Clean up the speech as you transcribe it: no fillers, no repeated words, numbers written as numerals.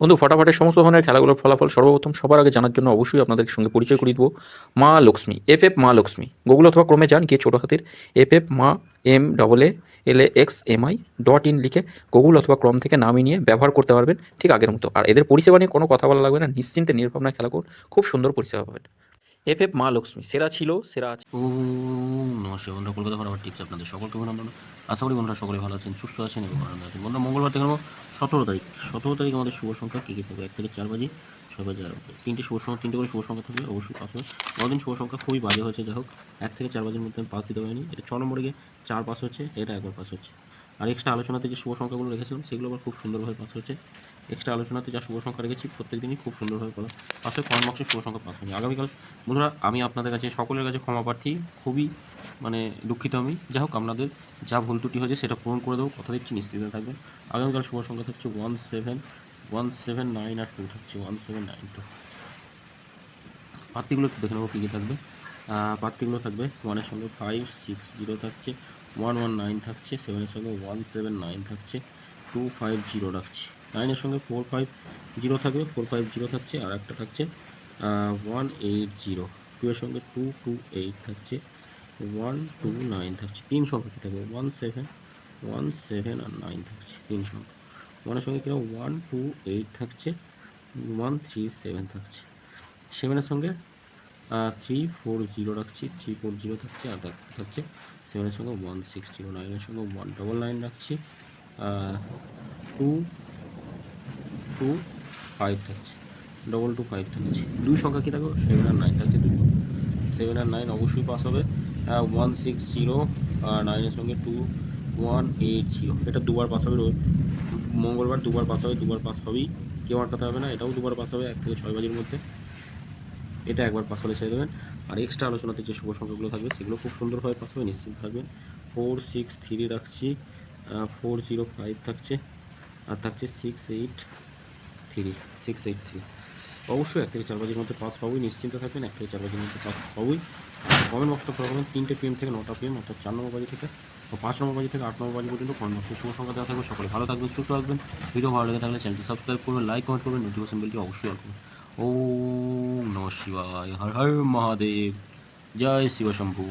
বন্ধু ফটাফটের সমস্ত ধরনের খেলাগুলোর ফলাফল সর্বপ্রথম সবার আগে জানার জন্য অবশ্যই আপনাদের সঙ্গে পরিচয় করিয়ে দেবো মা লক্ষ্মী এফ মা লক্ষ্মী গুগল অথবা ক্রমে যান গিয়ে ছোটো হাতের এফ মা MAALAXMI .in লিখে গুগল অথবা ক্রম থেকে নামিয়ে নিয়ে ব্যবহার করতে পারবেন ঠিক আগের মতো। আর এদের পরিষেবা নিয়ে কোনো কথা বলা লাগবে না, নিশ্চিন্তে নির্ভাবনায় খেলা করুন, খুব সুন্দর পরিষেবা পাবেন। এফ মা লক্ষ্মী সেরা ছিল, সেরা আছে। নমস্কার বন্ধুরা, কলকাতা ফরওয়ার্ড টিপস আপনাদের সকলকে অভিনন্দন। আশা করি বন্ধুরা সকলে ভালো আছেন, সুস্থ আছেন এবং আনন্দ আছেন। বন্ধুরা মঙ্গলবার থেকে নেব 17 তারিখ আমাদের শুভ সংখ্যা কী কী থাকবে? 1 থেকে 4 বাজি, 6 বাজি আর তিনটে শুভ সংখ্যা, তিনটে করে শুভ সংখ্যা থাকবে, অবশ্যই পাস হবে। গতদিন শুভ সংখ্যা খুবই বাজে হয়েছে, যাই হোক 1 থেকে 4 বাজির মধ্যে আমি পাস দিতে পারিনি। এটা 6 নম্বরে গিয়ে 4 পাস হচ্ছে, এটা একবার পাস হচ্ছে। আর এক্সট্রা আলোচনাতে যে শুভ সংখ্যাগুলো রেখেছিলাম সেগুলো আবার খুব সুন্দরভাবে পাস হচ্ছে। এক্সট্রা আলোচনাতে যা শুভ সংখ্যা রেখেছি প্রত্যেক দিনই খুব সুন্দরভাবে পাস হয়। কমেন্ট বক্সে শুভ সংখ্যা পাস হবে। আগামীকাল বন্ধুরা আমি আপনাদের কাছে সকলের কাছে ক্ষমা প্রার্থী, খুবই দুঃখিত আমি। যাই হোক আপনাদের যা ভুল ত্রুটি হয়েছে সেটা পূরণ করে দেবো, কথা দিচ্ছি, নিশ্চিত থাকবেন। আগামীকাল শুভ সংখ্যা থাকছে 179 আর 2 থাকছে 1792। প্রার্থীগুলো একটু দেখে নেবো কী কী থাকবে। প্রার্থীগুলো থাকবে 1-এর সঙ্গে 560 থাকছে, 119 থাকছে, 7-এর সঙ্গে 179 থাকছে, 250 রাখছে, 9-এর সঙ্গে 450 থাকবে, 450 থাকছে, আর একটা থাকছে 180, 2-এর সঙ্গে 228 থাকছে, 129 থাকছে। 3 সংখ্যা কী থাকবে? 17 আর 9 থাকছে 3 সংখ্যা। 1-এর সঙ্গে কিনা 128 থাকছে, 137 থাকছে। 7-এর সঙ্গে 340 রাখছি, 340 থাকছে, আর থাকছে 7-এর সঙ্গে 160, 9-এর সঙ্গে 199 রাখছি, 225 থাকছে, 225 থাকছে। 2 সংখ্যা কী থাকবে? 7 আর 9 থাকছে, 2 সংখ্যা। 7 আর 9 অবশ্যই পাস হবে। 160 আর 9-এর সঙ্গে 2180, এটা দুবার পাস হবে। মঙ্গলবার দুবার পাস হবে, দুবার পাস হবেই, কেউ আটকাতে হবে না। এটাও দুবার পাস হবে 1 থেকে 6 বাজির মধ্যে, এটা একবার পাস হলে ছেড়ে দেবেন। আর এক্সট্রা আলোচনাতে যে শুভ সংখ্যাগুলো থাকবে সেগুলো খুব সুন্দরভাবে পাস হবে, নিশ্চিত থাকবেন। 463 রাখছি, 405 থাকছে, আর থাকছে 683। অবশ্যই 1 থেকে 4 বাজির মধ্যে পাস পাবোই, নিশ্চিন্ত থাকবেন। 1 থেকে 4 বাজির মধ্যে পাস পাবোই। কমেন্ট বক্সটা ফলো করবেন 3টে PM থেকে 9টা PM, অর্থাৎ 4 নম্বর বাজি থেকে 5 নম্বর বাজি থেকে 8 নম্বর বাজি পর্যন্ত কমেন্ট বক্সে শুভ সংখ্যা দেওয়া থাকবে। সকলে ভালো থাকবেন, সুস্থ থাকবেন। ভিডিও ভালো লেগে থাকলে চ্যানেলটি সাবস্ক্রাইব করবেন, লাইক কমেন্ট করবেন, নোটিফিকেশন বেলটি অবশ্যই অন করবেন। ওম নমঃ শিবায়, হর হর মহাদেব, জয় শিব শম্ভু।